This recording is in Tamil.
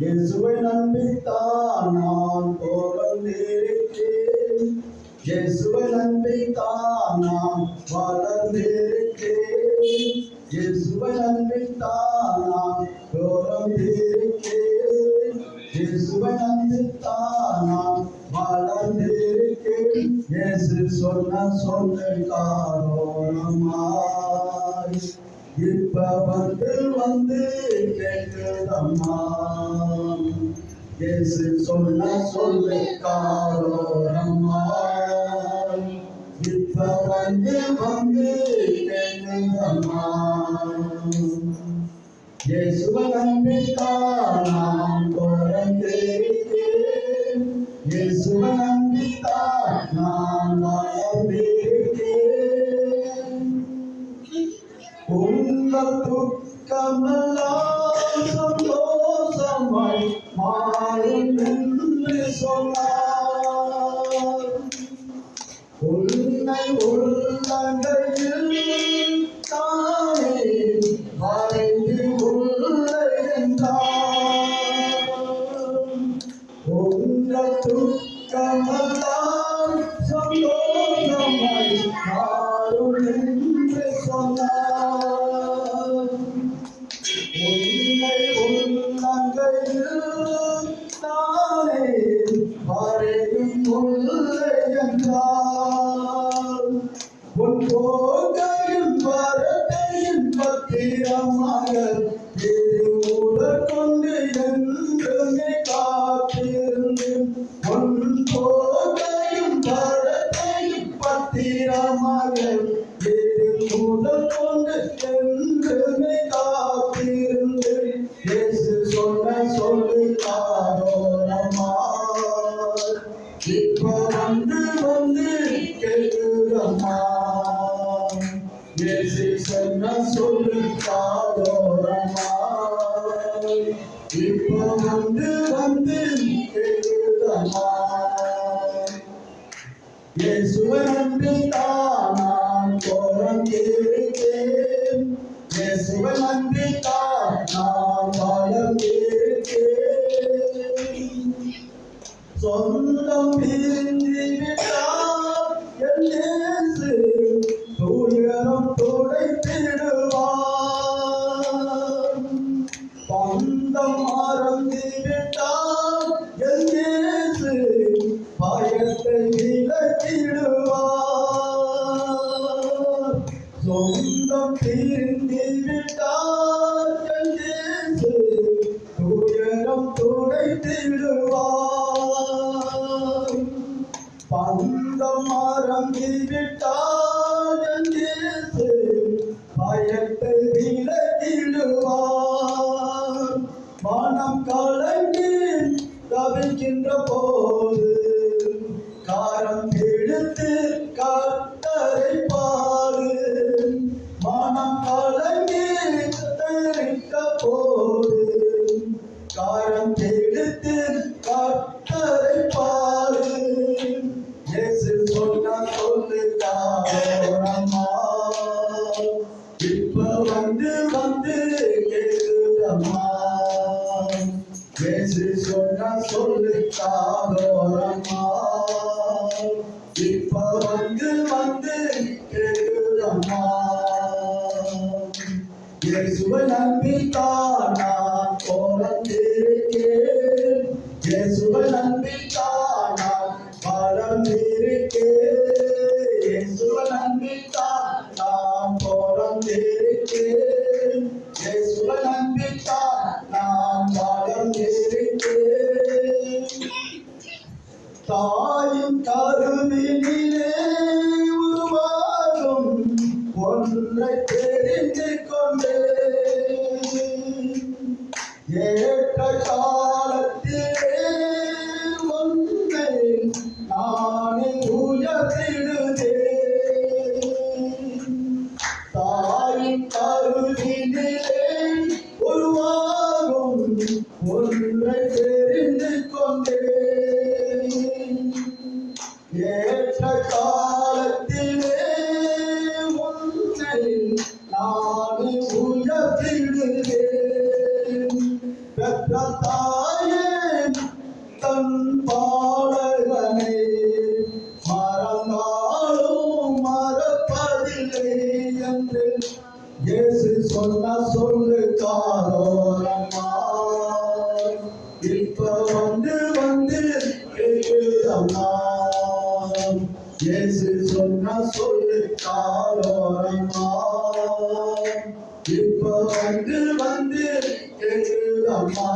இயேசுவை நம்பித்தான் நான் பிறந்திருக்கிறேன். இயேசுவை நம்பித்தான் நான் வளர்ந்திருக்கிறேன். இயேசுவை நம்பித்தான் நான் பிறந்திருக்கிறேன். இயேசுவை நம்பித்தான் நான் வளர்ந்திருக்கிறேன். இயேசு சொன்ன காரணமாய் இப்ப வந்து கேட்குதம்மா. இயேசு சொன்ன காரணமா இப்ப வந்து கேட்குதம்மா. இயேசுவை நம்பித்தான் நான் பிறந்திருக்கிறேன். இயேசுவை நம்பித்தான் நான் வளர்ந்திருக்கிறேன். உங்கள் துக்கமெல்லாம் சந்தோஷமாய் மாறும் என்று சொன்னார். உன்னை உள்ளங்கையில் தானே வரைந்து உள்ளே என்றார். உங்கள் துக்கமெல்லாம் சந்தோஷமாய் மாறும் என்று சொன்னார். உன்னை உள்ளங்கையில் தானே வரையும் உள்ளே என்றார். உன் போகையும் வரத்தையும் பத்திரமாக கொண்டு என்றுமே காத்திருந்து. உன் போகையும் வரத்தையும் பத்திரமாக முதல் கொண்டு என்றுமே காத்திருந்து. இயேசு சொன்ன காரணமா இப்ப வந்து கேட்குதம்மா. இயேசு சொன்ன காரணமா இப்ப வந்து கேட்குதம்மா. இயேசுவை நம்பித்தான் நான் பிறந்திருக்கிறேன். இயேசுவை நம்பித்தான் நான் வளர்ந்திருக்கிறேன். சொந்தம் பிரிந்து விட்டால் என் இயேசு துயரம் துடைத்திடுவார். பந்தம் மறந்து விட்டால் என் இயேசு பயத்தை விலக்கிடுவார். சொந்தம் பிரிந்து விட்டால் என் இயேசு துயரம் துடைத்திடுவார். பந்தம் மறந்து விட்டால் என் இயேசு பயத்தை விலக்கிடுவார். மனம் கலங்கி தவிக்கின்ற போது காரம் எடுத்து கர்த்தரை பாடு. மனம் கலங்கி தவித்த போது காரம் எடுத்து கர்த்தரை பாடு. இயேசு சொன்ன காரணமா இப்ப வந்து கேட்குதம்மா. இயேசு சொன்ன காரணமா இப்ப வந்து கேட்குதம்மா. இயேசுவை நம்பித்தான் நான் பிறந்திருக்கிறேன். இயேசுவை நம்பித்தான் நான் வளர்ந்திருக்கிறேன். இயேசுவை நம்பித்தான் நான் பிறந்திருக்கிறேன். இயேசுவை நம்பித்தான் நான் வளர்ந்திருக்கிறேன். தாயின் கருவினிலே உருவாகும் ஒன்றை தெரிந்து கொண்டேன். ஏற்ற காலத்திலே ஒன்றை நானே உயர்த்திடுதேன். தாயின் கருவினிலே உருவாகும் ஒன்றை தெரிந்து கொண்டேன். ஏற்ற காலத்திலே ஒன்றை நான் உயர்த்திடுவேன். பெற்ற தாயே தன் பாடகனை மறந்தாலும் மறப்பதில்லை என்று இயேசு சொன்ன சொல்லு காரோரம்மா. இப்ப வந்து கேக்குதம்மா. இயேசு சொன்ன சொல்லு காரோரம்மா. இப்ப வந்து கேக்குதம்மா.